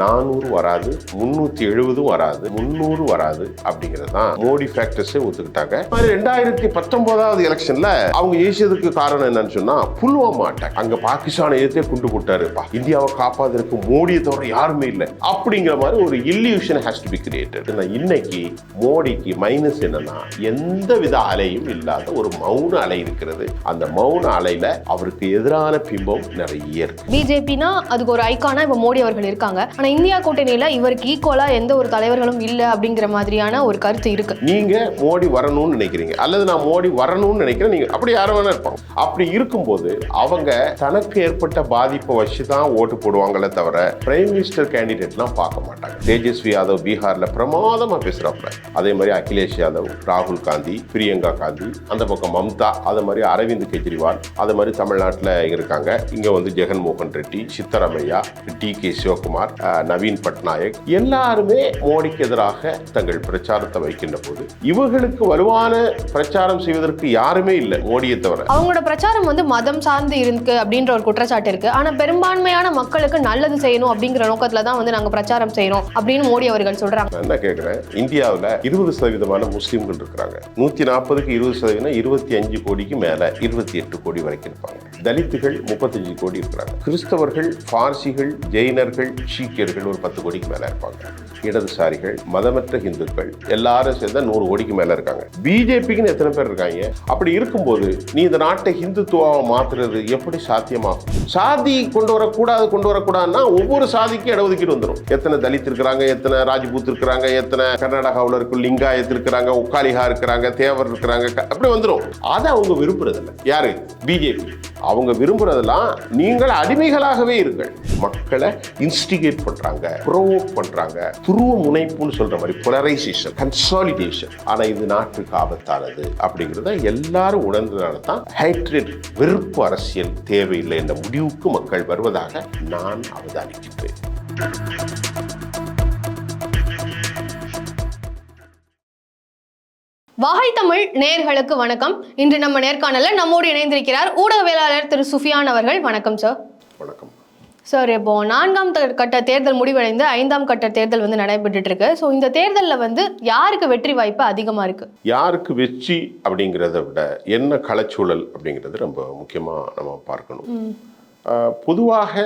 400 வராது, 370 வராது, 300 வராது அப்படிங்கிறது தான் மோடி ஃபேக்டர்ஸே ஒத்துக்கிட்டாங்க. 2019 எலெக்ஷன்ல அவங்க ஜெயிச்சதுக்கு காரணம் என்னன்னு சொன்னா புல்வாமா அட்டாக். அங்க பாகிஸ்தானை எதிர்த்தே குண்டு போட்டாருப்பா, இந்தியாவை காப்பாதற்கு மோடியை தவிர யாருமே இல்லை அப்படிங்கிற மாதிரி ஒரு இல்லியூஷன் ஹேஸ் டு பி கிரியேட்டட். இன்னைக்கு மோடிக்கு மைனஸ் என்னன்னா எந்த வித அலையும் இல்லாத ஒரு மௌன அலை இருக்கிறது. அந்த மௌன அலையில அவருக்கு எதிரான பிம்பம் நிறைய இருக்கு. பிஜேபினா அதுக்கு ஒரு ஐகானா இப்ப மோடி அவர்கள் இருக்காங்க. ஆனா இந்தியா கூட்டணியில இவருக்கு ஈக்குவலா எந்த ஒரு தலைவர்களும் இல்ல அப்படிங்கிற மாதிரியான ஒரு கருத்து இருக்கு. நீங்க மோடி வரணும்னு நினைக்கிறீங்க, அல்லது நான் மோடி வரணும்னு நினைக்கிறேன், நீங்க அப்படி யாரும் வேணா இருப்பாங்க. அப்படி இருக்கும்போது அவங்க தனக்கு ஏற்பட்ட பாதிப்பை வச்சுதான் ஓட்டு போடுவாங்களே தவிர பிரைம் மினிஸ்டர் கேண்டிடேட்லாம் பார்க்க மாட்டாங்க. தேஜஸ்வி யாதவ் பீகார்ல பிரமாதமா பேசுறாப்ல, அதே மாதிரி அகிலேஷ் யாதவ், ராகுல் காந்தி, பிரியங்கா காந்தி, அந்த பக்கம் மம்தா, அதே மாதிரி அரவிந்த் கெஜ்ரிவால், அதே மாதிரி தமிழ்நாட்டில் இருக்காங்க. இங்க வந்து ஜெகன்மோகன் ரெட்டி, சித்தராமையா, டி.கே. சிவகுமார், நவீன் பட்நாயக் எல்லாருமே மோடிக்கு எதிராக தங்கள் பிரச்சாரத்தை வைக்கின்ற போது இவர்களுக்கு வலுவான பிரச்சாரம் செய்வதற்கு யாருமே இல்லை மோடியை தவிர. அவங்களோட பிரச்சாரம் வந்து மதம் சார்ந்து இருக்கு அப்படின்ற ஒரு குற்றச்சாட்டு இருக்கு. ஆனா பெரும்பான்மையான மக்களுக்கு நல்லது செய்யணும் அப்படிங்கிற நோக்கத்துல தான் வந்து நாங்க பிரச்சாரம் செய்யறோம் அப்படின்னு மோடி அவர்கள் சொல்றாங்க. நான் என்ன கேட்கிறேன், இந்தியாவில் 20% முஸ்லிம்கள் இருக்கிறாங்க. 140க்கு 20%, 25 கோடிக்கு மேல 28 கோடி வரைக்கும் இருப்பாங்க. தலித்துகள் 35 கோடி இருக்கிறாங்க. கிறிஸ்தவர்கள், பார்சிகள், ஜெயினர்கள், சீக்கியர்கள் ஒரு 10 கோடிக்கு மேல இருப்பாங்க. இடதுசாரிகள், மதமற்ற இந்துக்கள் எல்லாரும் சேர்ந்த 100 கோடிக்கு மேல இருக்காங்க. பிஜேபிக்குன்னு எத்தனை பேர் இருக்காங்க? அப்படி இருக்கும்போது நீ இந்த நாட்டை ஹிந்துத்துவாவை மாத்துறது எப்படி சாத்தியமாகும்? சாதி கொண்டு வரக்கூடாதுன்னா ஒவ்வொரு சாதிக்கும் இடஒதுக்கீடு வந்துடும். எத்தனை தலித் இருக்கிறாங்க, எத்தனை ராஜ்பூத் இருக்கிறாங்க, எத்தனை கர்நாடகாவில் இருக்கும் லிங்காயத் இருக்கிறாங்க, உக்காலிகா இருக்கிறாங்க, தேவர் இருக்கிறாங்க, அப்படி வந்துடும். அதை அவங்க விரும்புறதில்லை. யாரு? பிஜேபி. அவங்க விரும்புறதெல்லாம் நீங்கள் அடிமைகளாகவே இருங்கள். மக்களை இன்ஸ்டிகேட் பண்றாங்க, ப்ரோவோக் பண்றாங்க, துருவ முனைப்புன்னு சொல்ற மாதிரி போலரைசேஷன், கன்சாலிடேஷன். ஆனா இது நாட்டுக்கு ஆபத்தானது அப்படிங்கிறத எல்லாரும் உணர்ந்ததால தான் ஹேட்ரட், வெறுப்பு அரசியல் தேவையில்லை என்ற முடிவுக்கு மக்கள் வருவதாக நான் அவதானிக்கின்றேன். வாகை தமிழ் நேயர்களுக்கு வணக்கம். இன்று நம்ம நேர்காணல நம்மோடு இணைந்திருக்கிறார் ஊடகவியலாளர் திரு சுஃபியான் அவர்கள். வணக்கம் சார். வணக்கம் சார். இப்போ 4ஆம் கட்ட தேர்தல் முடிவடைந்து 5ஆம் கட்ட தேர்தல் வந்து நடைபெற்றுட்டு இருக்கு. ஸோ இந்த தேர்தலில் வந்து யாருக்கு வெற்றி வாய்ப்பு அதிகமாக இருக்கு? யாருக்கு வெற்றி அப்படிங்கிறத விட என்ன களச்சூழல் அப்படிங்கிறது ரொம்ப முக்கியமாக நம்ம பார்க்கணும். பொதுவாக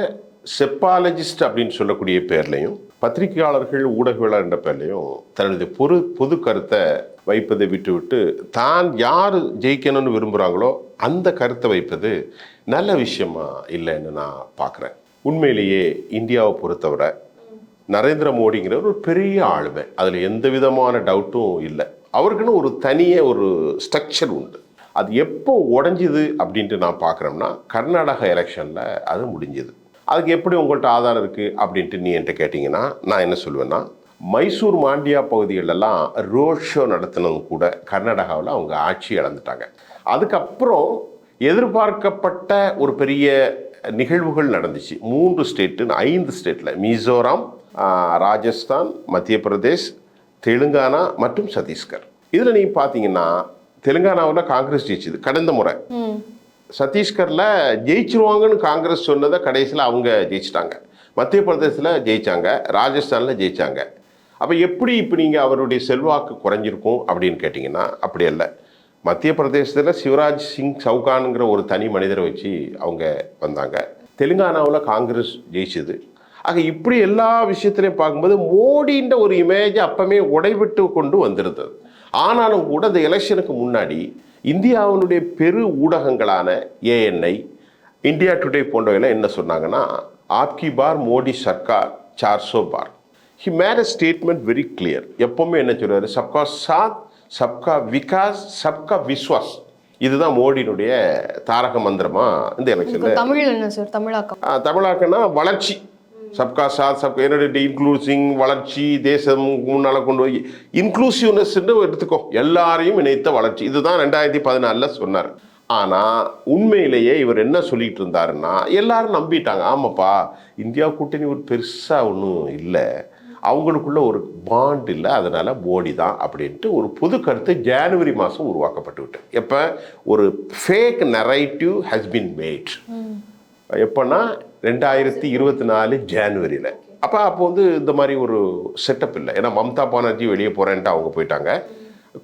செப்பாலஜிஸ்ட் அப்படின்னு சொல்லக்கூடிய பேர்லையும் பத்திரிகையாளர்கள், ஊடகவியலாளர் என்ற பேர்லையும் தன்னுடைய பொது கருத்தை வைப்பதை விட்டு தான் யார் ஜெயிக்கணும்னு விரும்புகிறாங்களோ அந்த கருத்தை வைப்பது நல்ல விஷயமா இல்லைன்னு நான் பார்க்குறேன். உண்மையிலேயே இந்தியாவை பொறுத்தவரை நரேந்திர மோடிங்கிற ஒரு பெரிய ஆளுமை, அதில் எந்த விதமான டவுட்டும் இல்லை. அவருக்குன்னு ஒரு தனியே ஒரு ஸ்ட்ரக்சர் உண்டு. அது எப்போ உடஞ்சிது அப்படின்ட்டு நான் பார்க்குறோம்னா கர்நாடகா எலெக்ஷனில் அது முடிஞ்சுது. அதுக்கு எப்படி உங்கள்கிட்ட ஆதாரம் இருக்குது அப்படின்ட்டு நீ என்கிட்ட கேட்டிங்கன்னா நான் என்ன சொல்லுவேன்னா, மைசூர் மாண்டியா பகுதிகளெல்லாம் ரோட் ஷோ நடத்தினதும் கூட கர்நாடகாவில் அவங்க ஆட்சி இழந்துட்டாங்க. அதுக்கப்புறம் எதிர்பார்க்கப்பட்ட ஒரு பெரிய நிகழ்வுகள் நடந்துச்சு. 3 ஸ்டேட்டு, 5 ஸ்டேட்டில் மிசோரம், ராஜஸ்தான், மத்திய பிரதேஷ், தெலுங்கானா மற்றும் சத்தீஸ்கர். இதில் நீங்கள் பார்த்தீங்கன்னா தெலுங்கானாவில் காங்கிரஸ் ஜெயிச்சுது கடந்த முறை. சத்தீஸ்கரில் ஜெயிச்சிருவாங்கன்னு காங்கிரஸ் சொன்னதை கடைசியில் அவங்க ஜெயிச்சிட்டாங்க. மத்திய பிரதேசத்தில் ஜெயிச்சாங்க, ராஜஸ்தானில் ஜெயிச்சாங்க. அப்போ எப்படி இப்போ நீங்கள் அவருடைய செல்வாக்கு குறைஞ்சிருக்கும் அப்படின்னு கேட்டிங்கன்னா அப்படி அல்ல. மத்திய பிரதேசத்தில் சிவராஜ் சிங் சவுகானுங்கிற ஒரு தனி மனிதரை வச்சு அவங்க வந்தாங்க. தெலுங்கானாவில் காங்கிரஸ் ஜெயிச்சுது. ஆக இப்படி எல்லா விஷயத்திலையும் பார்க்கும்போது மோடின்ற ஒரு இமேஜ் அப்பமே உடைவிட்டு கொண்டு வந்திருந்தது. ஆனாலும் கூட இந்த எலெக்ஷனுக்கு முன்னாடி இந்தியாவினுடைய பெரு ஊடகங்களான ANI, இந்தியா டுடே போன்றவையில் என்ன சொன்னாங்கன்னா, ஆப்கி பார் மோடி சர்க்கார் 400 பார். He made a statement very clear. எப்பவுமே என்ன சொல்றாரு, சப்கா சாத், சப்கா விகாஸ், சப்கா விஸ்வாஸ். இதுதான் மோடியினுடைய தாரக மந்திரமா இந்த எலெக்ஷன்ல. தமிழில் என்ன சார் தமிழாக்கம்? தமிழாக்கம்னா வளர்ச்சி. சப்கா சாத், சப்கா என்னுடைய இன்க்ளூசிங், வளர்ச்சி, தேசம் முன்னால் கொண்டு போய் இன்க்ளூசிவ்னஸ் எடுத்துக்கோ, எல்லாரையும் இணைத்த வளர்ச்சி. இதுதான் 2014 சொன்னார். ஆனால் உண்மையிலேயே இவர் என்ன சொல்லிட்டு இருந்தாருன்னா எல்லாரும் நம்பிட்டாங்க. ஆமாப்பா, இந்தியா கூட்டணி ஒரு பெருசாக ஒன்றும் இல்லை, அவங்களுக்குள்ள ஒரு பாண்ட் இல்லை, அதனால மோடி தான் அப்படின்ட்டு ஒரு புது கருத்து ஜனவரி மாதம் உருவாக்கப்பட்டு விட்டு. எப்போ ஒரு fake narrative has been made. எப்போன்னா 2024 ஜனவரியில் அப்போ வந்து இந்த மாதிரி ஒரு செட்டப் இல்லை. ஏன்னா மம்தா பானர்ஜி வெளியே போகிறேன்ட்டு அவங்க போயிட்டாங்க.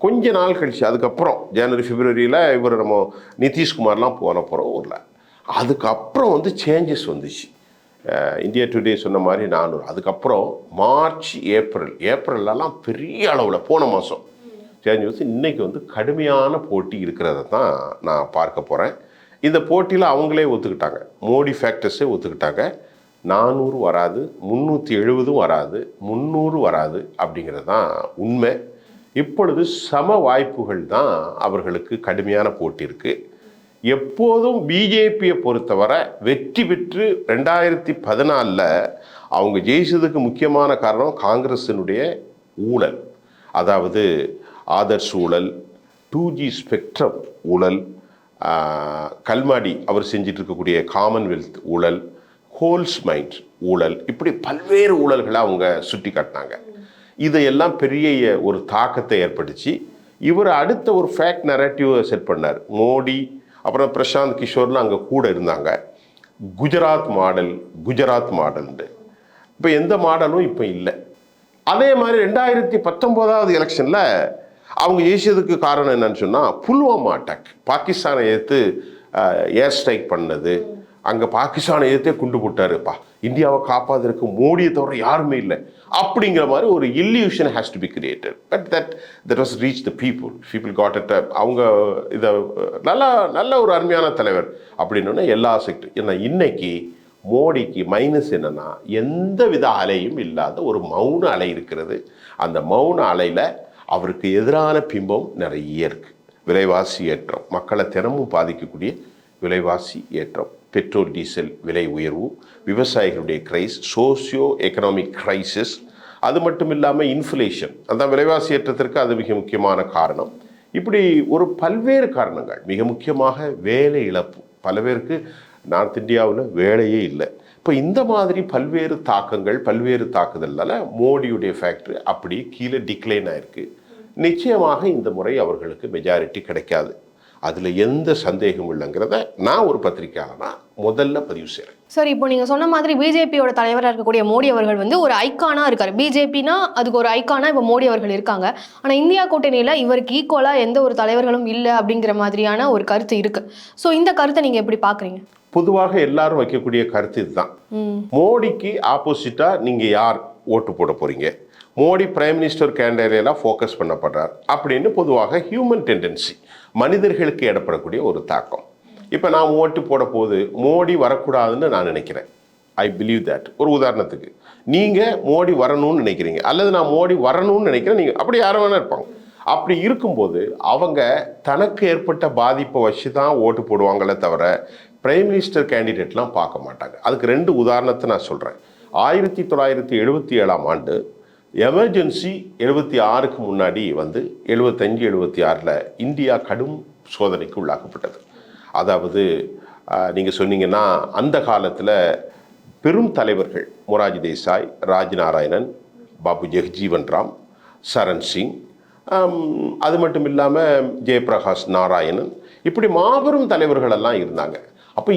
கொஞ்ச நாள் கழிச்சு அதுக்கப்புறம் ஜனவரி பிப்ரவரியில் இவர் நம்ம நிதிஷ்குமார்லாம் போன போகிறோம் ஊரில். அதுக்கப்புறம் வந்து சேஞ்சஸ் வந்துச்சு. இந்தியா டுடே சொன்ன மாதிரி 400. அதுக்கப்புறம் மார்ச் ஏப்ரல்லாம் பெரிய அளவில் போன மாதம் சேஞ்ச் வந்து இன்றைக்கி வந்து கடுமையான போட்டி இருக்கிறத தான் நான் பார்க்க போகிறேன். இந்த போட்டியில் அவங்களே ஒத்துக்கிட்டாங்க, மோடி ஃபேக்டர்ஸே ஒத்துக்கிட்டாங்க. 400 வராது, 370 வராது, 300 வராது அப்படிங்கிறது தான் உண்மை. இப்பொழுது சம வாய்ப்புகள் தான் அவர்களுக்கு கடுமையான போட்டி இருக்குது. எப்போதும் பிஜேபியை பொறுத்தவரை வெற்றி பெற்று 2014 அவங்க ஜெயிச்சதுக்கு முக்கியமான காரணம் காங்கிரஸினுடைய ஊழல். அதாவது ஆதர்ஷ் ஊழல், 2G ஸ்பெக்ட்ரம் ஊழல், கல்மாடி அவர் செஞ்சிட்டு இருக்கக்கூடிய காமன்வெல்த் ஊழல், ஹோல்ஸ் மைண்ட் ஊழல், இப்படி பல்வேறு ஊழல்களை அவங்க சுட்டி காட்டினாங்க. இதையெல்லாம் பெரிய ஒரு தாக்கத்தை ஏற்படுத்தி இவர் அடுத்த ஒரு ஃபேக்ட் நரேட்டிவை செட் பண்ணார். மோடி அப்புறம் பிரசாந்த் கிஷோர்லாம் அங்கே கூட இருந்தாங்க. குஜராத் மாடல்ண்டு. இப்போ எந்த மாடலும் இப்போ இல்லை. அதே மாதிரி 2019 எலெக்ஷனில் அவங்க ஜெயிச்சதுக்கு காரணம் என்னன்னு சொன்னால் புல்வாமா அட்டாக், பாகிஸ்தானை எதிர்த்து ஏர் ஸ்ட்ரைக் பண்ணது. அங்கே பாகிஸ்தானை எதிர்த்தே குண்டு போட்டாருப்பா, இந்தியாவை காப்பாதற்கு மோடியை தவிர யாருமே இல்லை அப்படிங்கிற மாதிரி ஒரு illusion has to be created. But that was reach the people got it. அவங்க இதை நல்ல ஒரு அருமையான தலைவர் அப்படின்னா எல்லா செக்டர். ஏன்னா இன்னைக்கு மோடிக்கு மைனஸ் என்னன்னா எந்த வித அலையும் இல்லாத ஒரு மௌன அலை இருக்கிறது. அந்த மௌன அலையில் அவருக்கு எதிரான பிம்பம் நிறைய இருக்கு. விலைவாசி ஏற்றம், மக்களை தினமும் பாதிக்கக்கூடிய விலைவாசி ஏற்றம், பெட்ரோல் டீசல் விலை உயர்வு, விவசாயிகளுடைய சோசியோ எக்கனாமிக் கிரைசிஸ், அது மட்டும் இல்லாமல் இன்ஃப்ளேஷன், அந்த விலைவாசி ஏற்றத்திற்கு அது மிக முக்கியமான காரணம். இப்படி ஒரு பல்வேறு காரணங்கள், மிக முக்கியமாக வேலை இழப்பு. பல பேருக்கு நார்த் இந்தியாவில் வேலையே இல்லை. இப்போ இந்த மாதிரி பல்வேறு தாக்கங்கள், பல்வேறு தாக்குதல்னால மோடியுடைய ஃபேக்டரி அப்படியே கீழே டிக்ளைன் ஆயிருக்கு. நிச்சயமாக இந்த முறை அவர்களுக்கு மெஜாரிட்டி கிடைக்காது, அதில் எந்த சந்தேகமும் இல்லைங்கிறத நான் ஒரு பத்திரிக்கையாளனா முதல்ல பதிவு செய்கிறேன். சார், இப்போ நீங்கள் சொன்ன மாதிரி பிஜேபியோட தலைவராக இருக்கக்கூடிய மோடி அவர்கள் வந்து ஒரு ஐக்கானாக இருக்கார். பிஜேபினா அதுக்கு ஒரு ஐக்கானா இப்போ மோடி அவர்கள் இருக்காங்க. ஆனால் இந்தியா கூட்டணியில் இவருக்கு ஈக்குவலாக எந்த ஒரு தலைவர்களும் இல்லை அப்படிங்கிற மாதிரியான ஒரு கருத்து இருக்குது. ஸோ இந்த கருத்தை நீங்கள் எப்படி பார்க்குறீங்க? பொதுவாக எல்லாரும் வைக்கக்கூடிய கருத்து இதுதான். மோடிக்கு ஆப்போசிட்டாக நீங்கள் யார் ஓட்டு போட போகிறீங்க, மோடி பிரைம் மினிஸ்டர் கேண்டிடேட்டாக ஃபோக்கஸ் பண்ணப்படுறார் அப்படின்னு பொதுவாக ஹியூமன் டெண்டன்சி, மனிதர்களுக்கு ஏற்படக்கூடிய ஒரு தாக்கம். இப்போ நான் ஓட்டு போட போது மோடி வரக்கூடாதுன்னு நான் நினைக்கிறேன். I believe that. ஒரு உதாரணத்துக்கு நீங்கள் மோடி வரணும்னு நினைக்கிறீங்க, அல்லது நான் மோடி வரணும்னு நினைக்கிறேன், நீங்கள் அப்படி யாரும் வேணா இருப்பாங்க. அப்படி இருக்கும்போது அவங்க தனக்கு ஏற்பட்ட பாதிப்பை வச்சு தான் ஓட்டு போடுவாங்களே தவிர பிரைம் மினிஸ்டர் கேண்டிடேட்லாம் பார்க்க மாட்டாங்க. அதுக்கு 2 உதாரணத்தை நான் சொல்கிறேன். 1977ஆம் ஆண்டு எமர்ஜென்சி 76க்கு முன்னாடி வந்து 75-76 இந்தியா கடும் சோதனைக்கு உள்ளாக்கப்பட்டது. அதாவது நீங்கள் சொன்னீங்கன்னா அந்த காலத்தில் பெரும் தலைவர்கள் மொராஜி தேசாய், ராஜ்நாராயணன், பாபு ஜெகஜீவன் ராம், சரண் சிங், அது மட்டும் இல்லாமல் ஜெயபிரகாஷ் நாராயணன், இப்படி மாபெரும் தலைவர்களெல்லாம் இருந்தாங்க. அப்போ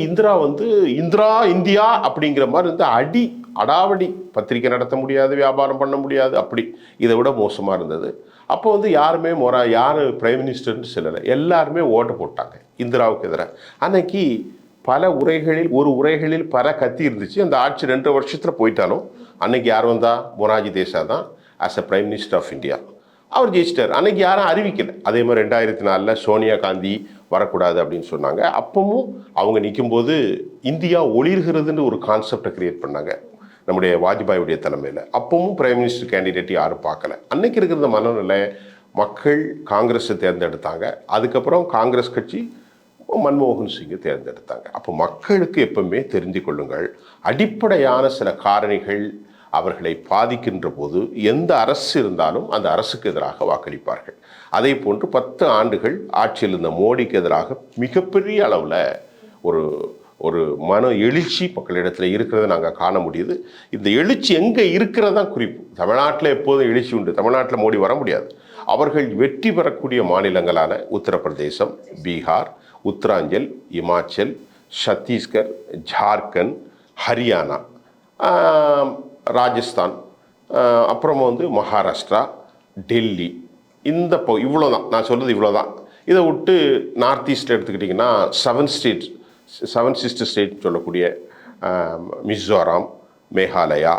இந்தியா அப்படிங்கிற மாதிரி வந்து அடாவடி, பத்திரிக்கை நடத்த முடியாது, வியாபாரம் பண்ண முடியாது, அப்படி இதை விட மோசமாக இருந்தது. அப்போ வந்து யாருமே யார் பிரைம் மினிஸ்டர்னு சொல்லலை, எல்லாருமே ஓட்டு போட்டாங்க இந்திராவுக்கு எதிராக. அன்னைக்கு ஒரு உரைகளில் பல கத்தி இருந்துச்சு. அந்த ஆட்சி 2 வருஷத்தில் போயிட்டாலும் அன்னைக்கு யார் வந்தா? மொராஜி தேசாய் தான் as a prime minister of India. அவர் ஜெயிச்சிட்டார். அன்னைக்கு யாரும் அறிவிக்கலை. அதே மாதிரி 2004 சோனியா காந்தி வரக்கூடாது அப்படின்னு சொன்னாங்க. அப்பவும் அவங்க நிற்கும்போது இந்தியா ஒளிர்கிறதுன்னு ஒரு கான்செப்டை கிரியேட் பண்ணாங்க நம்முடைய வாஜ்பாயுடைய தலைமையில். அப்பவும் பிரைம் மினிஸ்டர் கேண்டிடேட் யாரும் பார்க்கல. அன்னைக்கு இருக்கிற மனநிலை, மக்கள் காங்கிரஸை தேர்ந்தெடுத்தாங்க. அதுக்கப்புறம் காங்கிரஸ் கட்சி மன்மோகன் சிங்கை தேர்ந்தெடுத்தாங்க. அப்போ மக்களுக்கு எப்பவுமே தெரிந்து கொள்ளுங்கள், அடிப்படையான சில காரணிகள் அவர்களை பாதிக்கின்ற போது எந்த அரசு இருந்தாலும் அந்த அரசுக்கு எதிராக வாக்களிப்பார்கள். அதே போன்று 10 ஆண்டுகள் ஆட்சியில் இருந்த மோடிக்கு எதிராக மிகப்பெரிய அளவில் ஒரு மன எழுச்சி மக்களிடத்தில் இருக்கிறத நாங்கள் காண முடியுது. இந்த எழுச்சி எங்கே இருக்கிறதா குறிப்பு. தமிழ்நாட்டில் எப்போதும் எழுச்சி உண்டு, தமிழ்நாட்டில் மோடி வர முடியாது. அவர்கள் வெற்றி பெறக்கூடிய மாநிலங்களான உத்தரப்பிரதேசம், பீகார், உத்தராஞ்சல், இமாச்சல், சத்தீஸ்கர், ஜார்க்கண்ட், ஹரியானா, ராஜஸ்தான், அப்புறம் வந்து மகாராஷ்டிரா, டெல்லி, இந்த இவ்வளோ தான் நான் சொல்கிறது, இவ்வளோ தான். இதை விட்டு நார்த் ஈஸ்ட் எடுத்துக்கிட்டிங்கன்னா 7 சிஸ்டர் ஸ்டேட் சொல்லக்கூடிய மிசோரம், மேகாலயா,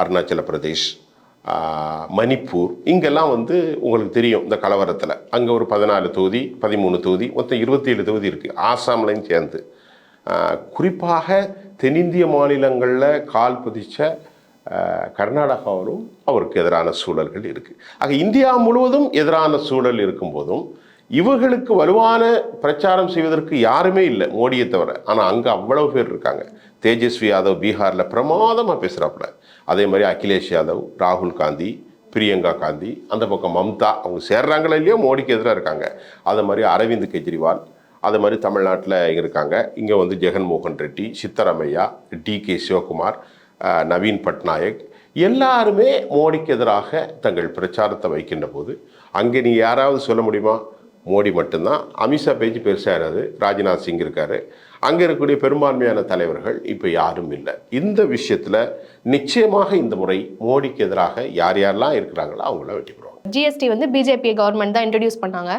அருணாச்சல பிரதேஷ், மணிப்பூர், இங்கெல்லாம் வந்து உங்களுக்கு தெரியும் இந்த கலவரத்தில் அங்கே ஒரு 14 தொகுதி 13 தொகுதி மொத்தம் 27 தொகுதி இருக்குது, ஆசாம்லையும் சேர்ந்து. குறிப்பாக தென்னிந்திய மாநிலங்களில் கால் பதிச்ச கர்நாடகாவிலும் அவருக்கு எதிரான சூழல்கள் இருக்குது. ஆக இந்தியா முழுவதும் எதிரான சூழல் இருக்கும்போதும் இவர்களுக்கு வலுவான பிரச்சாரம் செய்வதற்கு யாருமே இல்லை மோடியை தவிர. ஆனால் அங்கே அவ்வளவு பேர் இருக்காங்க. தேஜஸ்வி யாதவ் பீகாரில் பிரமாதமாக பேசுகிறாப்புல. அதே மாதிரி அகிலேஷ் யாதவ், ராகுல் காந்தி, பிரியங்கா காந்தி, அந்த பக்கம் மம்தா, அவங்க சேர்றாங்களோ இல்லையோ மோடிக்கு எதிராக இருக்காங்க. அதே மாதிரி அரவிந்த் கெஜ்ரிவால், அதே மாதிரி தமிழ்நாட்டில் இருக்காங்க. இங்கே வந்து ஜெகன்மோகன் ரெட்டி, சித்தராமையா, டிகே சிவகுமார், நவீன் பட்நாயக், எல்லாருமே மோடிக்கு எதிராக தங்கள் பிரச்சாரத்தை வைக்கின்ற போது அங்கே நீ யாராவது சொல்ல முடியுமா? மோடி மட்டும்தான். அமித்ஷா பேச்சு பெருசாக இருக்காது, ராஜ்நாத் சிங் இருக்கார், அங்கே இருக்கக்கூடிய பெரும்பான்மையான தலைவர்கள் இப்போ யாரும் இல்லை. இந்த விஷயத்தில் நிச்சயமாக இந்த முறை மோடிக்கு எதிராக யார் யாரெல்லாம் இருக்கிறாங்களோ அவங்கள வெட்டி போடுவாங்க. ஜிஎஸ்டி வந்து பிஜேபி கவர்மெண்ட் தான் இன்ட்ரடியூஸ் பண்ணாங்க.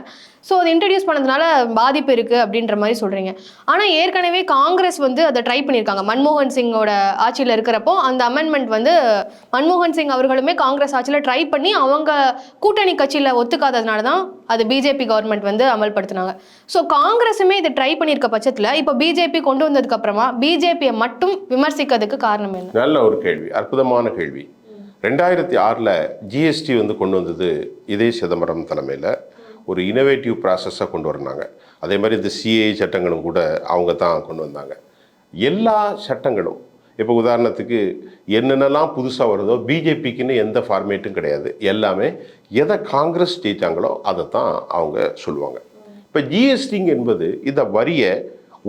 ஸோ அது இன்ட்ரடியூஸ் பண்ணதுனால பாதிப்பு இருக்குது அப்படின்ற மாதிரி சொல்கிறீங்க. ஆனால் ஏற்கனவே காங்கிரஸ் வந்து அதை ட்ரை பண்ணியிருக்காங்க. மன்மோகன் சிங்கோட ஆட்சியில் இருக்கிறப்போ அந்த அமெண்ட்மெண்ட் வந்து மன்மோகன் சிங் அவர்களுமே காங்கிரஸ் ஆட்சியில் ட்ரை பண்ணி அவங்க கூட்டணி கட்சியில் ஒத்துக்காததுனால தான் அது பிஜேபி கவர்மெண்ட் வந்து அமல்படுத்தினாங்க. ஸோ காங்கிரஸுமே இதை ட்ரை பண்ணியிருக்க பட்சத்தில் இப்போ பிஜேபி கொண்டு வந்ததுக்கு அப்புறமா பிஜேபியை மட்டும் விமர்சிக்கிறதுக்கு காரணம் என்ன? நல்ல ஒரு கேள்வி, அற்புதமான கேள்வி. 2006 ஜிஎஸ்டி வந்து கொண்டு வந்தது இதே சிதம்பரம் தலைமையில் ஒரு இனோவேட்டிவ் ப்ராசஸாக கொண்டு வந்தாங்க. அதே மாதிரி இந்த சிஏ சட்டங்களும் கூட அவங்க தான் கொண்டு வந்தாங்க. எல்லா சட்டங்களும் இப்போ உதாரணத்துக்கு என்னென்னலாம் புதுசாக வருதோ பிஜேபிக்குன்னு எந்த ஃபார்மேட்டும் கிடையாது. எல்லாமே எதை காங்கிரஸ் ஜெயித்தாங்களோ அதை தான் அவங்க சொல்லுவாங்க. இப்போ ஜிஎஸ்டிங் என்பது இந்த வரியை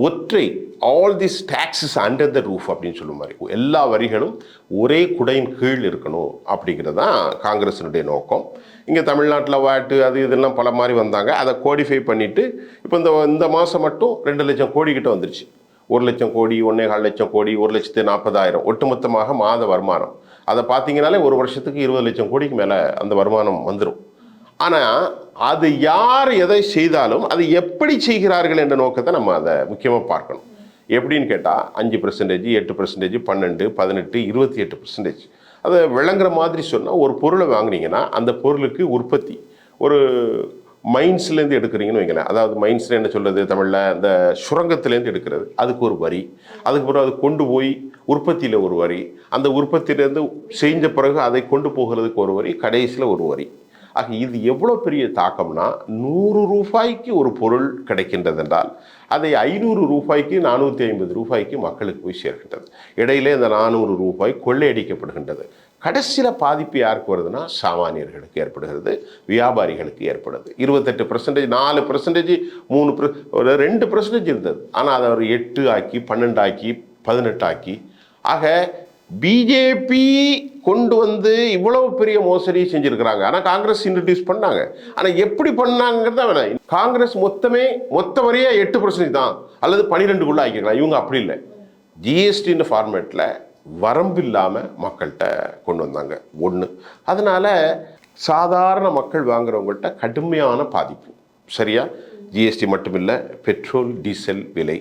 ஒற்றை all this taxes under the roof அப்படின்னு சொல்லும் மாதிரி எல்லா வரிகளும் ஒரே குடையின் கீழ் இருக்கணும் அப்படிங்கிறது தான் காங்கிரஸினுடைய நோக்கம். இங்கே தமிழ்நாட்டில் வாட்டு அது இதெல்லாம் பல மாதிரி வந்தாங்க. அதை கோடிஃபை பண்ணிவிட்டு இப்போ இந்த மாதம் மட்டும் 2 லட்சம் கோடி கிட்ட வந்துருச்சு. 1 லட்சம் கோடி, 1.25 லட்சம் கோடி, 1,40,000 ஒட்டுமொத்தமாக மாத வருமானம். அதை பார்த்தீங்கன்னாலே ஒரு வருஷத்துக்கு 20 லட்சம் கோடிக்கு மேலே அந்த வருமானம் வந்துடும். ஆனால் அது யார் எதை செய்தாலும் அது எப்படி செய்கிறார்கள் என்ற நோக்கத்தை நம்ம அதை முக்கியமாக பார்க்கணும். எப்படின்னு கேட்டால் 5%, 8%, 12, 18, 28%. அதை விளங்குற மாதிரி சொன்னால் ஒரு பொருளை வாங்கினீங்கன்னா அந்த பொருளுக்கு உற்பத்தி ஒரு மைன்ஸ்லேருந்து எடுக்கிறீங்கன்னு வைங்களேன். அதாவது மைன்ஸில் என்ன சொல்கிறது தமிழில், இந்த சுரங்கத்திலேருந்து எடுக்கிறது, அதுக்கு ஒரு வரி. அதுக்கப்புறம் அது கொண்டு போய் உற்பத்தியில் ஒரு வரி, அந்த உற்பத்தியிலேருந்து செஞ்ச பிறகு அதை கொண்டு போகிறதுக்கு ஒரு வரி, கடைசியில் ஒரு வரி. ஆக இது எவ்வளோ பெரிய தாக்கம்னா 100 ரூபாய்க்கு ஒரு பொருள் கிடைக்கின்றது என்றால் அதை 500 ரூபாய்க்கு 450 ரூபாய்க்கு மக்களுக்கு போய் சேர்க்கின்றது. இடையிலே இந்த 400 ரூபாய் கொள்ளையடிக்கப்படுகின்றது. கடைசியில் பாதிப்பு யாருக்கு வருதுன்னா சாமானியர்களுக்கு ஏற்படுகிறது, வியாபாரிகளுக்கு ஏற்படுது. 28%, 4%, 2% இருந்தது. ஆனால் அதை ஒரு 8 ஆக்கி 12 ஆக்கி 18 ஆக்கி. ஆக பிஜேபி கொண்டு வந்து இவ்வளவு பெரிய மோசடி செஞ்சிருக்கிறாங்க. ஆனால் காங்கிரஸ் இன்ட்ரடியூஸ் பண்ணாங்க. ஆனால் எப்படி பண்ணாங்கிறத வேணாம். காங்கிரஸ் மொத்த வரையே 8% தான் அல்லது 12க்குள்ள ஆக்கிக்கலாம். இவங்க அப்படி இல்லை. ஜிஎஸ்டின்னு ஃபார்மேட்டில் வரம்பு இல்லாமல் மக்கள்கிட்ட கொண்டு வந்தாங்க. ஒன்று, அதனால சாதாரண மக்கள் வாங்குறவங்கள்ட்ட கடுமையான பாதிப்பு. சரியா? ஜிஎஸ்டி மட்டும் இல்லை, பெட்ரோல் டீசல் விலை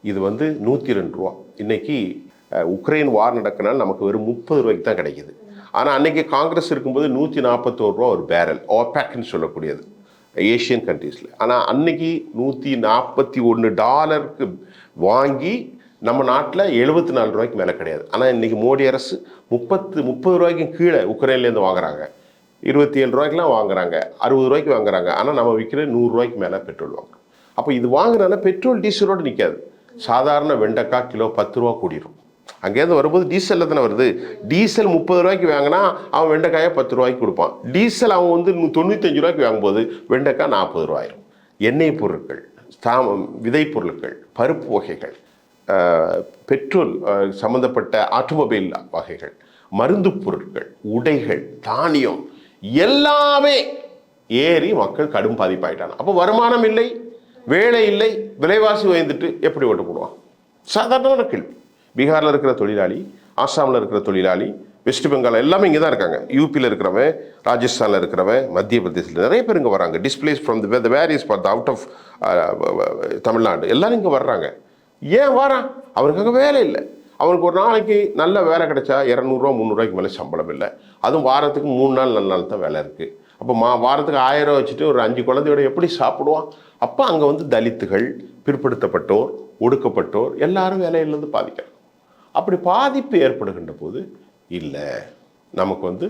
இது வந்து 102 ரூபா. இன்னைக்கு உக்ரைன் வார் நடக்கனால நமக்கு வெறும் 30 ரூபாய்க்கு தான் கிடைக்கிது. ஆனால் அன்னைக்கு காங்கிரஸ் இருக்கும்போது 141 ரூபா ஒரு பேரல், ஓபேக்னு சொல்லக்கூடியது ஏஷியன் கண்ட்ரீஸில். ஆனால் அன்னைக்கு $141 வாங்கி நம்ம நாட்டில் 74 ரூபாய்க்கு மேலே கிடையாது. ஆனால் இன்றைக்கி மோடி அரசு 30 ரூபாய்க்கு கீழே உக்ரைன்லேருந்து வாங்குறாங்க, 27 ரூபாய்க்குலாம் வாங்குறாங்க, 60 ரூபாய்க்கு வாங்குறாங்க. ஆனால் நம்ம விற்கிற 100 ரூபாய்க்கு மேலே பெட்ரோல் வாங்குறோம். அப்போ இது வாங்குறதுனால பெட்ரோல் டீசலோடு நிற்காது. சாதாரண வெண்டைக்காய் கிலோ 10 ரூபா கூடிரும். அங்கேருந்து வரும்போது டீசலில் தானே வருது. டீசல் 30 ரூபாய்க்கு வாங்கினா அவன் வெண்டைக்காயை 10 ரூபாய்க்கு கொடுப்பான். டீசல் அவன் வந்து 95 ரூபாய்க்கு வாங்கும்போது வெண்டைக்காய் 40 ரூபாயிரும். எண்ணெய் பொருட்கள், விதை பொருட்கள், பருப்பு வகைகள், பெட்ரோல் சம்மந்தப்பட்ட ஆட்டோமொபைல் வகைகள், மருந்து பொருட்கள், உடைகள், தானியம் எல்லாமே ஏறி மக்கள் கடும் பாதிப்பாயிட்டாங்க. அப்போ வருமானம் இல்லை, வேலை இல்லை, விலைவாசி உயர்ந்துட்டு எப்படி ஓட்டு போடுவான்? சாதாரணமான கேள்வி. பீகாரில் இருக்கிற தொழிலாளி, ஆசாமில் இருக்கிற தொழிலாளி, வெஸ்ட் பெங்கால் எல்லாமே இங்கே தான் இருக்காங்க. யூபியில் இருக்கிறவன், ராஜஸ்தானில் இருக்கிறவன், மத்திய பிரதேசத்தில் நிறைய பேர் இங்கே வராங்க. Displace from the various part out of Tamil Nadu எல்லாரும் இங்கே வர்றாங்க. ஏன் வரான்? அவனுக்கு அங்கே வேலை இல்லை. அவனுக்கு ஒரு நாளைக்கு நல்ல வேலை கிடைச்சா 200 300 மேலே சம்பளம் இல்லை. அதுவும் வாரத்துக்கு 3 நாள் 4 நாள் தான் வேலை இருக்குது. அப்போ வாரத்துக்கு 1000 வச்சுட்டு ஒரு 5 குழந்தையோட எப்படி சாப்பிடுவான்? அப்போ அங்கே வந்து தலித்துகள், பிற்படுத்தப்பட்டோர், ஒடுக்கப்பட்டோர் எல்லாரும் வேலையிலேருந்து பாதிக்கிறாங்க. அப்படி பாதிப்பு ஏற்படுகின்ற போது இல்லை, நமக்கு வந்து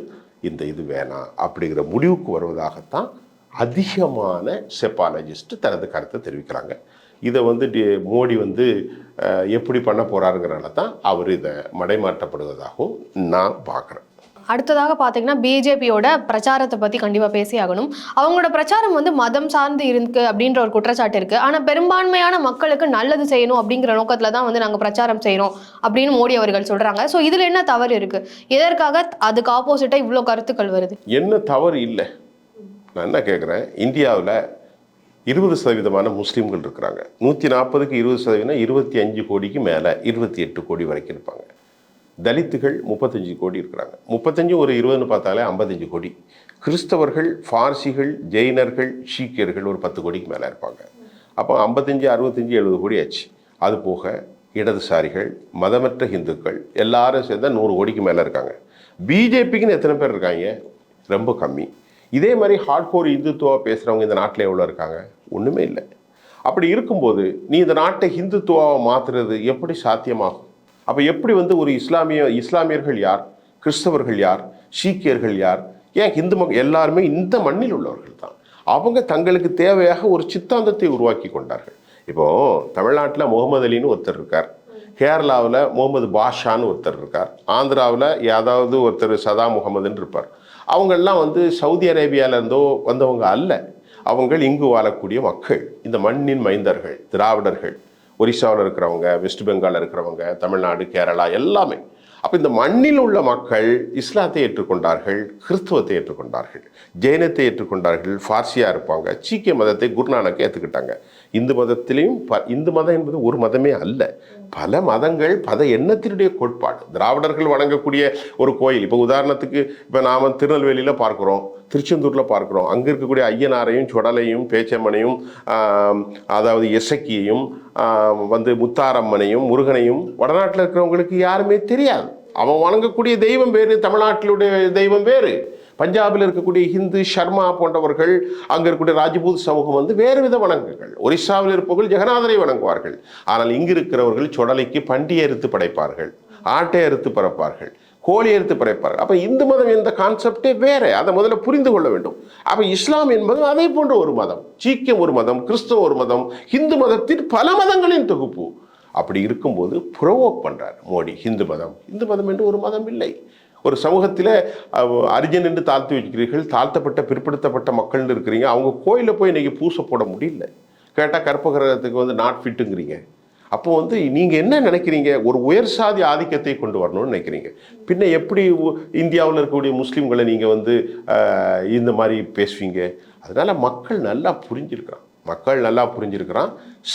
இந்த இது வேணாம் அப்படிங்கிற முடிவுக்கு வருவதாகத்தான் அதிகமான செப்பாலஜிஸ்ட் தனது கருத்தை தெரிவிக்கிறாங்க. இதை வந்து மோடி வந்து எப்படி பண்ண போகிறாருங்கிறனால தான் அவர் இதை மடைமாற்றப்படுவதாகவும் நான் பார்க்குறேன். அடுத்ததாக பார்த்தீங்கன்னா பிஜேபியோட பிரச்சாரத்தை பற்றி கண்டிப்பாக பேசி ஆகணும். அவங்களோட பிரச்சாரம் வந்து மதம் சார்ந்து இருக்கு அப்படின்ற ஒரு குற்றச்சாட்டு இருக்குது. ஆனால் பெரும்பான்மையான மக்களுக்கு நல்லது செய்யணும் அப்படிங்கிற நோக்கத்தில் தான் வந்து நாங்கள் பிரச்சாரம் செய்கிறோம் அப்படின்னு மோடி அவர்கள் சொல்கிறாங்க. ஸோ இதில் என்ன தவறு இருக்குது? எதற்காக அதுக்கு ஆப்போசிட்டாக இவ்வளோ கருத்துக்கள் வருது? என்ன தவறு இல்லை, நான் என்ன கேட்குறேன், இந்தியாவில் 20% முஸ்லீம்கள் இருக்கிறாங்க. 140க்கு 20%, 25 கோடிக்கு மேலே 28 கோடி வரைக்கும் இருப்பாங்க. தலித்துகள் 35 கோடி இருக்கிறாங்க. 35 ஒரு 20ன்னு பார்த்தாலே 55 கோடி. கிறிஸ்தவர்கள், பார்சிகள், ஜெயினர்கள், சீக்கியர்கள் ஒரு 10 கோடிக்கு மேலே இருப்பாங்க. அப்போ 55, 65, 70 கோடி ஆச்சு. அது போக இடதுசாரிகள், மதமற்ற இந்துக்கள் எல்லாரும் சேர்ந்தா 100 கோடிக்கு மேலே இருக்காங்க. பிஜேபிக்குன்னு எத்தனை பேர் இருக்காங்க? ரொம்ப கம்மி. இதே மாதிரி ஹார்ட்கோர் இந்துத்துவா பேசுகிறவங்க இந்த நாட்டில் எவ்வளோ இருக்காங்க? ஒன்றுமே இல்லை. அப்படி இருக்கும்போது நீ இந்த நாட்டை ஹிந்துத்துவாவை மாற்றுறது எப்படி சாத்தியமாகும்? அப்போ எப்படி வந்து ஒரு இஸ்லாமியர்கள் யார், கிறிஸ்தவர்கள் யார், சீக்கியர்கள் யார், ஏன் இந்து எல்லாருமே இந்த மண்ணில் உள்ளவர்கள் தான். அவங்க தங்களுக்கு தேவையாக ஒரு சித்தாந்தத்தை உருவாக்கி கொண்டார்கள். இப்போது தமிழ்நாட்டில் முகமது அலின்னு ஒருத்தர் இருக்கார், கேரளாவில் முகமது பாஷான்னு ஒருத்தர் இருக்கார், ஆந்திராவில் ஏதாவது ஒருத்தர் சதா முகமதுன்னு இருப்பார். அவங்கெல்லாம் வந்து சவுதி அரேபியாவிலேருந்தோ வந்தவங்க அல்ல. அவங்க இங்கு வாழக்கூடிய மக்கள், இந்த மண்ணின் மைந்தர்கள், திராவிடர்கள். ஒரிசாவில் இருக்கிறவங்க, வெஸ்ட் பெங்காலில் இருக்கிறவங்க, தமிழ்நாடு, கேரளா எல்லாமே. அப்போ இந்த மண்ணில் உள்ள மக்கள் இஸ்லாத்தை ஏற்றுக்கொண்டார்கள், கிறிஸ்துவத்தை ஏற்றுக்கொண்டார்கள், ஜெயினத்தை ஏற்றுக்கொண்டார்கள், பார்சியாக இருப்பாங்க, சீக்கிய மதத்தை குருநானக்கை ஏற்றுக்கிட்டாங்க. இந்து மதத்திலையும் இந்து மதம் என்பது ஒரு மதமே அல்ல, பல மதங்கள், பல எண்ணத்தினுடைய கோட்பாடு. திராவிடர்கள் வணங்கக்கூடிய ஒரு கோயில், இப்போ உதாரணத்துக்கு இப்போ நாம் திருநெல்வேலியில் பார்க்குறோம், திருச்செந்தூரில் பார்க்குறோம், அங்கே இருக்கக்கூடிய ஐயனாரையும், சுடலையும், பேச்சம்மனையும், அதாவது எசக்கியையும், வந்து முத்தாரம்மனையும், முருகனையும் வடநாட்டில் இருக்கிறவங்களுக்கு யாருமே தெரியாது. அவன் வணங்கக்கூடிய தெய்வம் வேறு, தமிழ்நாட்டிலுடைய தெய்வம் வேறு. பஞ்சாபில் இருக்கக்கூடிய ஹிந்து, ஷர்மா போன்றவர்கள், அங்கே இருக்கக்கூடிய ராஜபூத் சமூகம் வந்து வேறு வித வணங்குகள். ஒரிசாவில் இருப்பவர்கள் ஜெகநாதரை வணங்குவார்கள். ஆனால் இங்கு இருக்கிறவர்கள் சுடலைக்கு பண்டிகை அறுத்து படைப்பார்கள், ஆட்டை அறுத்து படைப்பார்கள், கோழி அறுத்து படைப்பார்கள். அப்போ இந்து மதம் என்ற கான்செப்டே வேற, அதை முதல்ல புரிந்து கொள்ள வேண்டும். அப்போ இஸ்லாம் என்பது அதே போன்ற ஒரு மதம், சீக்கியம் ஒரு மதம், கிறிஸ்தவ ஒரு மதம், ஹிந்து மதத்தின் பல மதங்களின் தொகுப்பு. அப்படி இருக்கும்போது ப்ரொவோக் பண்ணுறார் மோடி. இந்து மதம் என்று ஒரு மதம் இல்லை. ஒரு சமூகத்தில் அரிஜன் என்று தாழ்த்தி வச்சுக்கிறீர்கள், தாழ்த்தப்பட்ட பிற்படுத்தப்பட்ட மக்கள்னு இருக்கிறீங்க. அவங்க கோயிலில் போய் இன்றைக்கி பூசை போட முடியல. கேட்டால் கற்பகிரகத்துக்கு வந்து நாட் ஃபிட்டுங்கிறீங்க. அப்போ வந்து நீங்கள் என்ன நினைக்கிறீங்க? ஒரு உயர் சாதி ஆதிக்கத்தை கொண்டு வரணும்னு நினைக்கிறீங்க. பின்ன எப்படி இந்தியாவில் இருக்கக்கூடிய முஸ்லீம்களை நீங்கள் வந்து இந்த மாதிரி பேசுவீங்க? அதனால் மக்கள் நல்லா புரிஞ்சிருக்கிறான்.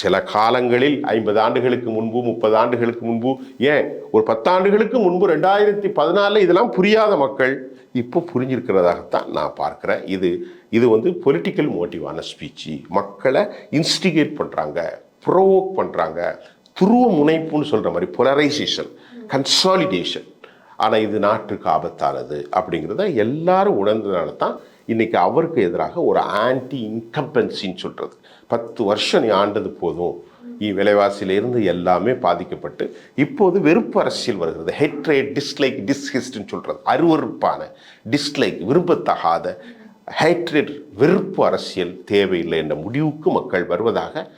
சில காலங்களில் 50 ஆண்டுகளுக்கு முன்பு, 30 ஆண்டுகளுக்கு முன்பு, ஏன் ஒரு 10 ஆண்டுகளுக்கு முன்பு 2014 இதெல்லாம் புரியாத மக்கள் இப்போ புரிஞ்சிருக்கிறதாகத்தான் நான் பார்க்குறேன். இது வந்து பொலிட்டிக்கல் மோட்டிவான ஸ்பீச்சு. மக்களை இன்ஸ்டிகேட் பண்ணுறாங்க, ப்ரோவோக் பண்ணுறாங்க, துருவ முனைப்புன்னு சொல்கிற மாதிரி பொலரைசேஷன், கன்சாலிடேஷன். ஆனால் இது நாட்டுக்கு ஆபத்தானது அப்படிங்கிறத எல்லாரும் உணர்ந்ததுனால தான் இன்றைக்கி அவருக்கு எதிராக ஒரு ஆன்டி இன்கம்பன்சின்னு சொல்கிறது. 10 வருஷம் நீ ஆண்டது போதும், விலைவாசியிலிருந்து எல்லாமே பாதிக்கப்பட்டு இப்போது வெறுப்பு அரசியல் வருகிறது. ஹெட்ரேட், டிஸ்லைக், டிஸ்ஹிஸ்ட்னு சொல்கிறது. அருவருப்பான, டிஸ்லைக், விரும்பத்தகாத, ஹேட்ரேட், வெறுப்பு அரசியல் தேவையில்லை என்ற முடிவுக்கு மக்கள் வருவதாக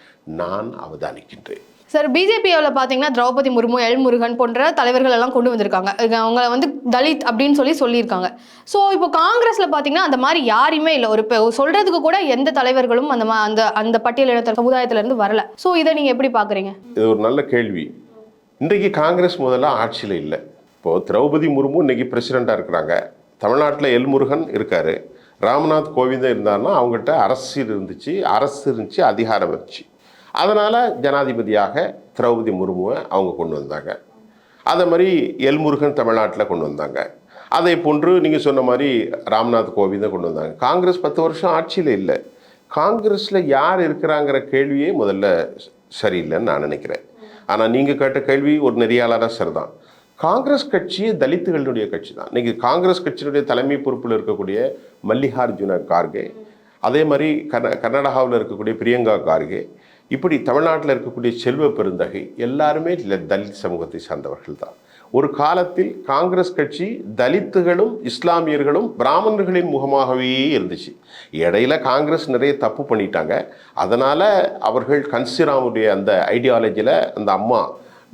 நான் அவதானிக்கின்றேன். சார், பிஜேபியில் பார்த்தீங்கன்னா திரௌபதி முர்மு, எல் முருகன் போன்ற தலைவர்கள் எல்லாம் கொண்டு வந்திருக்காங்க. அவங்க வந்து தலித் அப்படின்னு சொல்லியிருக்காங்க. ஸோ இப்போ காங்கிரஸில் பார்த்தீங்கன்னா அந்த மாதிரி யாருமே இல்லை. ஒரு சொல்றதுக்கு கூட எந்த தலைவர்களும் அந்த பட்டியலின சமுதாயத்திலேருந்து வரல. ஸோ இதை நீங்கள் எப்படி பார்க்குறீங்க? இது ஒரு நல்ல கேள்வி. இன்றைக்கு காங்கிரஸ் முதல்ல ஆட்சியில் இல்லை. இப்போது திரௌபதி முர்மு இன்னைக்கு பிரசிடெண்ட்டாக இருக்கிறாங்க. தமிழ்நாட்டில் எல் முருகன் இருக்கார். ராம்நாத் கோவிந்தன் இருந்தாருன்னா அவங்ககிட்ட அரசு இருந்துச்சு, அதிகாரம் இருந்துச்சு. அதனால் ஜனாதிபதியாக திரௌபதி முர்முவை அவங்க கொண்டு வந்தாங்க. அதே மாதிரி எல் முருகன் தமிழ்நாட்டில் கொண்டு வந்தாங்க. அதை போன்று நீங்கள் சொன்ன மாதிரி ராம்நாத் கோவிந்தை கொண்டு வந்தாங்க. காங்கிரஸ் 10 வருஷம் ஆட்சியில் இல்லை. காங்கிரஸில் யார் இருக்கிறாங்கிற கேள்வியே முதல்ல சரியில்லைன்னு நான் நினைக்கிறேன். ஆனால் நீங்கள் கேட்ட கேள்வி ஒரு நெறியாளராக சரிதான். காங்கிரஸ் கட்சி தலித்துகளுடைய கட்சி தான். இன்னைக்கு காங்கிரஸ் கட்சியினுடைய தலைமை பொறுப்பில் இருக்கக்கூடிய மல்லிகார்ஜுன கார்கே, அதே மாதிரி கர்நாடகாவில் இருக்கக்கூடிய பிரியங்கா கார்கே, இப்படி தமிழ்நாட்டில் இருக்கக்கூடிய செல்வ பெருந்தகை எல்லாருமே தலித் சமூகத்தை சார்ந்தவர்கள் தான். ஒரு காலத்தில் காங்கிரஸ் கட்சி தலித்துகளும் இஸ்லாமியர்களும் பிராமணர்களின் முகமாகவே இருந்துச்சு. இடையில காங்கிரஸ் நிறைய தப்பு பண்ணிட்டாங்க. அதனால் அவர்கள் கன்சிராமுடைய அந்த ஐடியாலஜியில் அந்த அம்மா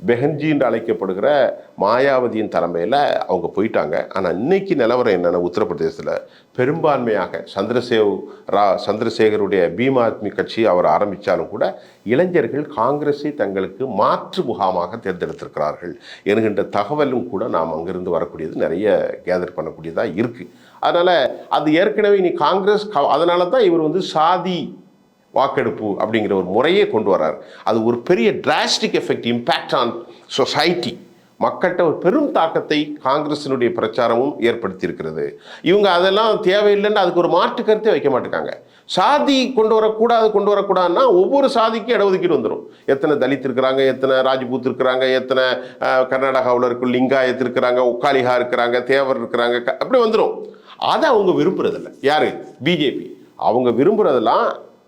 பெஹன்ஜி என்று அழைக்கப்படுகிற மாயாவதியின் தலைமையில் அவங்க போயிட்டாங்க. ஆனால் இன்னைக்கு நிலவரம் என்னென்னா, உத்தரப்பிரதேசத்தில் பெரும்பான்மையாக சந்திரசேகருடைய பீம் ஆத்மி கட்சி அவர் ஆரம்பித்தாலும் கூட இளைஞர்கள் காங்கிரஸை தங்களுக்கு மாற்று முகாமாக தேர்ந்தெடுத்திருக்கிறார்கள் என்கின்ற தகவலும் கூட நாம் அங்கிருந்து வரக்கூடியது நிறைய கேதர் பண்ணக்கூடியதாக இருக்குது. அதனால் அது ஏற்கனவே இனி காங்கிரஸ் அதனால தான் இவர் சாதி வாக்கெடுப்பு அப்படிங்கிற ஒரு முறையே கொண்டு வர்றார். அது ஒரு பெரிய drastic effect, impact on society. மக்கள்கிட்ட ஒரு பெரும் தாக்கத்தை காங்கிரஸினுடைய பிரச்சாரமும் ஏற்படுத்தி இருக்கிறது. இவங்க அதெல்லாம் தேவையில்லைன்னு அதுக்கு ஒரு மாற்று கருத்தை வைக்க மாட்டேங்காங்க. சாதி கொண்டு வரக்கூடாதுன்னா ஒவ்வொரு சாதிக்கும் இடஒதுக்கீடு வந்துடும். எத்தனை தலித் இருக்கிறாங்க, எத்தனை ராஜ்பூத் இருக்கிறாங்க, எத்தனை கர்நாடகாவில் இருக்க லிங்காயத் இருக்கிறாங்க, உக்காலிகா இருக்கிறாங்க, தேவர் இருக்கிறாங்க, அப்படி வந்துடும். அதை அவங்க விரும்புறதில்லை. யாரு? பிஜேபி. அவங்க விரும்புறதெல்லாம்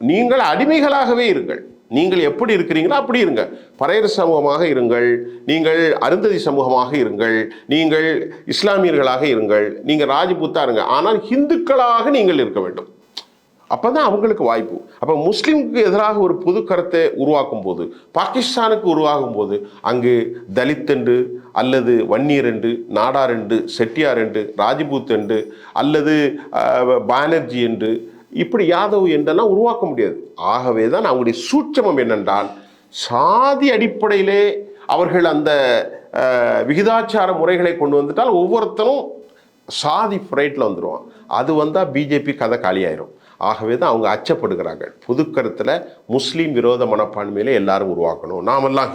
நீங்கள் அடிமைகளாகவே இருங்கள், நீங்கள் எப்படி இருக்கிறீங்களோ அப்படி இருங்க, பறையர் சமூகமாக இருங்கள், நீங்கள் அருந்ததி சமூகமாக இருங்கள், நீங்கள் இஸ்லாமியர்களாக இருங்கள், நீங்கள் ராஜபூத்தா இருங்க, ஆனால் ஹிந்துக்களாக நீங்கள் இருக்க வேண்டும். அப்போதான் அவங்களுக்கு வாய்ப்பு. அப்போ முஸ்லீமுக்கு எதிராக ஒரு பொது கருத்தை உருவாக்கும் போது, பாகிஸ்தானுக்கு உருவாகும் போது, அங்கு தலித் என்று அல்லது வன்னியர் என்று, நாடார் என்று, செட்டியார் என்று, ராஜபூத் என்று அல்லது பானர்ஜி என்று, இப்படி யாதவ் என்றெல்லாம் உருவாக்க முடியாது. ஆகவே தான் அவங்களுடைய சூட்சமம் என்னென்றால், சாதி அடிப்படையிலே அவர்கள் அந்த விகிதாச்சார முறைகளை கொண்டு வந்துட்டால் ஒவ்வொருத்தரும் சாதி ஃப்ரைட்டில் வந்துடுவான். அது வந்தால் பிஜேபி கதை காலியாயிரும். ஆகவே தான் அவங்க அச்சப்படுகிறாங்க. பொது கருத்தில் முஸ்லீம் விரோத மனப்பான்மையிலே எல்லாரும் உருவாக்கணும். நாமெல்லாம்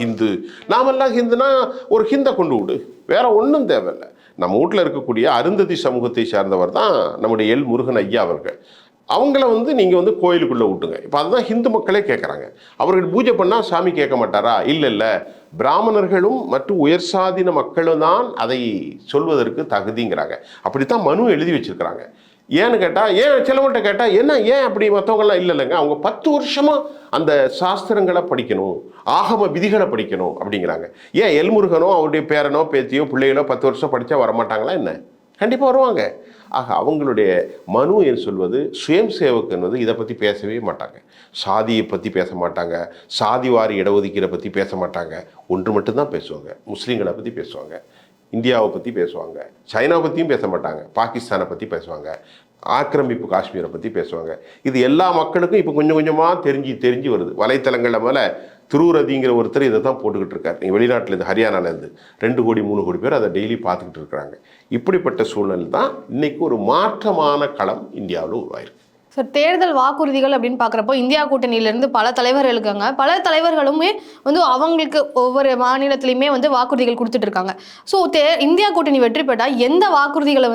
ஹிந்துனா ஒரு ஹிந்தை கொண்டு விடு, வேற ஒன்றும் தேவையில்லை. நம்ம வீட்டில் இருக்கக்கூடிய அருந்ததி சமூகத்தை சார்ந்தவர் தான் நம்முடைய எல் முருகன் ஐயா அவர்கள். அவங்கள நீங்கள் கோயிலுக்குள்ளே விட்டுங்க. இப்போ அதுதான் ஹிந்து மக்களே கேட்குறாங்க. அவர்கள் பூஜை பண்ணால் சாமி கேட்க மாட்டாரா? இல்லை, பிராமணர்களும் மற்றும் உயர் சாதின மக்களும் தான் அதை சொல்வதற்கு தகுதிங்கிறாங்க. அப்படித்தான் மனு எழுதி வச்சிருக்கிறாங்க. ஏன்னு கேட்டால், சிலவங்கள்ட்ட கேட்டால் ஏன் அப்படி மற்றவங்களாம் இல்லைங்க, அவங்க 10 வருஷமாக அந்த சாஸ்திரங்களை படிக்கணும், ஆகம விதிகளை படிக்கணும் அப்படிங்கிறாங்க. ஏன் எல்முருகனோ அவருடைய பேரனோ பேத்தியோ பிள்ளைகளோ 10 வருஷம் படித்தா வரமாட்டாங்களா என்ன? கண்டிப்பாக வருவாங்க. ஆக அவங்களுடைய மனு என்று சொல்வது சுயம் சேவக் என்பது இதை பற்றி பேசவே மாட்டாங்க. சாதியை பற்றி பேச மாட்டாங்க, சாதிவாரி இடஒதுக்கீடை பற்றி பேச மாட்டாங்க. ஒன்று மட்டும்தான் பேசுவாங்க, முஸ்லீம்களை பற்றி பேசுவாங்க, இந்தியாவை பற்றி பேசுவாங்க, சைனாவை பற்றியும் பேச மாட்டாங்க, பாகிஸ்தானை பற்றி பேசுவாங்க, ஆக்கிரமிப்பு காஷ்மீரை பற்றி பேசுவாங்க. இது எல்லா மக்களுக்கும் இப்போ கொஞ்சம் கொஞ்சமாக தெரிஞ்சு வருது. வலைத்தளங்களில் மேலே திருவுரதிங்கிற ஒருத்தர் இதை தான் போட்டுக்கிட்டு இருக்கார். நீங்கள் வெளிநாட்டிலேருந்து ஹரியானாலேருந்து 2 கோடி 3 கோடி பேர் அதை டெய்லி பார்த்துக்கிட்டு இருக்கிறாங்க. இப்படிப்பட்ட சூழ்நிலை தான் இன்றைக்கி ஒரு மாற்றமான களம் இந்தியாவில் உருவாயிருக்கு. சார், தேர்தல் வாக்குறுதிகள் அப்படின்னு பார்க்குறப்போ இந்தியா கூட்டணியிலேருந்து பல தலைவர்கள் இருக்காங்க. பல தலைவர்களுமே அவங்களுக்கு ஒவ்வொரு மாநிலத்திலையுமே வாக்குறுதிகள் கொடுத்துட்டு இருக்காங்க. ஸோ இந்தியா கூட்டணி வெற்றி பெற்றால் எந்த வாக்குறுதிகளை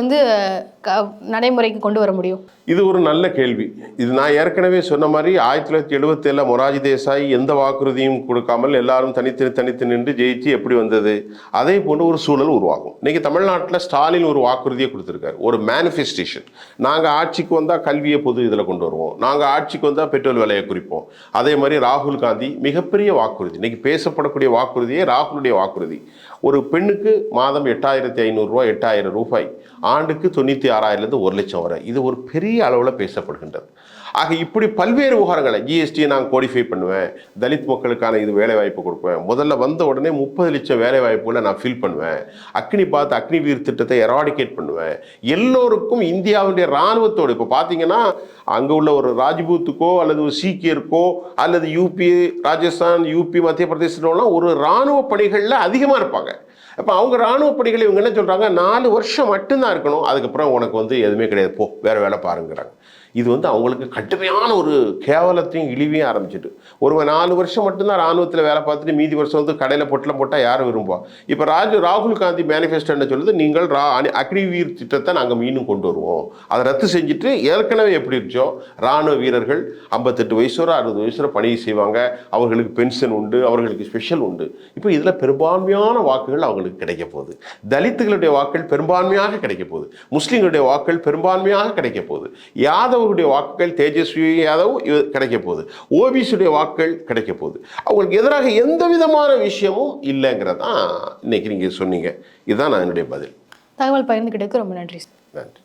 நடைமுறைக்கு கொண்டு வர முடியும்? இது ஒரு நல்ல கேள்வி. இது நான் ஏற்கனவே சொன்ன மாதிரி 1977 மொராஜி தேசாய் எந்த வாக்குறுதியும் கொடுக்காமல் எல்லாரும் தனித்து நின்று ஜெயிச்சு எப்படி வந்தது, அதே போன்று ஒரு சூழல் உருவாகும். இன்னைக்கு தமிழ்நாட்டில் ஸ்டாலின் ஒரு வாக்குறுதியை கொடுத்துருக்காரு, ஒரு மேனிஃபெஸ்டேஷன். நாங்கள் ஆட்சிக்கு வந்தால் கல்வியை பொது இதில் கொண்டு வருவோம், நாங்கள் ஆட்சிக்கு வந்தால் பெட்ரோல் விலையை குறிப்போம். அதே மாதிரி ராகுல் காந்தி மிகப்பெரிய வாக்குறுதி, இன்னைக்கு பேசப்படக்கூடிய வாக்குறுதியே ராகுலுடைய வாக்குறுதி. ஒரு பெண்ணுக்கு மாதம் 8,500 ரூபாய், 8,000 ரூபாய், ஆண்டுக்கு 96,000லேருந்து 1 லட்சம் வரை. இது ஒரு பெரிய அளவில் பேசப்படுகின்றது. ஆக இப்படி பல்வேறு விவகாரங்களை, ஜிஎஸ்டியை நான் கோடிஃபை பண்ணுவேன், தலித் மக்களுக்கான இது வேலை வாய்ப்பு கொடுப்பேன், முதல்ல வந்த உடனே 30 லட்சம் வேலை வாய்ப்புகளை நான் ஃபில் பண்ணுவேன், அக்னிவீர் திட்டத்தை எராடிகேட் பண்ணுவேன், எல்லோருக்கும் இந்தியாவுடைய இராணுவத்தோடு. இப்போ பார்த்தீங்கன்னா அங்கே உள்ள ஒரு ராஜ்பூத்துக்கோ அல்லது ஒரு சீக்கியருக்கோ அல்லது யூபி, ராஜஸ்தான், யூபி, மத்திய பிரதேசத்துலாம் ஒரு இராணுவ பணிகளில் அதிகமாக இருப்பாங்க. அப்போ அவங்க இராணுவ பணிகளை இவங்க என்ன சொல்கிறாங்க, 4 வருஷம் மட்டும்தான் இருக்கணும், அதுக்கப்புறம் உனக்கு வந்து எதுவுமே கிடையாது, போ வேறு வேலை பாருங்கிறாங்க. இது வந்து அவங்களுக்கு கடுமையான ஒரு கேவலத்தையும் இழிவையும் ஆரம்பிச்சிட்டு, ஒருவன் 4 வருஷம் மட்டும்தான் இராணுவத்தில் வேலை பார்த்துட்டு மீதி வருஷம் வந்து கடையில் பொட்டில் போட்டால் யாரும் விரும்புவா? இப்போ ராகுல் காந்தி மேனிஃபெஸ்டோ என்ன சொல்லுது, நீங்கள் அக்னிவீர் திட்டத்தை நாங்கள் மீண்டும் கொண்டு வருவோம், அதை ரத்து செஞ்சுட்டு ஏற்கனவே எப்படி இருந்துச்சோ இராணுவ வீரர்கள் 58 வயசோட 60 வயசோட பணி செய்வாங்க, அவர்களுக்கு பென்ஷன் உண்டு, அவர்களுக்கு ஸ்பெஷல் உண்டு. இப்போ இதில் பெரும்பான்மையான வாக்குகள் அவங்களுக்கு கிடைக்க போகுது. தலித்துகளுடைய வாக்குகள் பெரும்பான்மையாக கிடைக்க போகுது. முஸ்லீம்களுடைய வாக்குகள் பெரும்பான்மையாக கிடைக்க போகுது. யாதவருடைய வாக்குகள் தேஜஸ்வி யாதவ் கிடைக்க போகுது. ஓபிசியுடைய வாக்குகள் கிடைக்க போகுது. அவங்களுக்கு எதிராக எந்த விதமான விஷயமும் இல்லைங்கிறதான் இன்னைக்கு நீங்கள் சொன்னீங்க. இதுதான் நான் என்னுடைய பதில். தகவல் பகிர்ந்துக்கிட்டதுக்கு ரொம்ப நன்றி. நன்றி.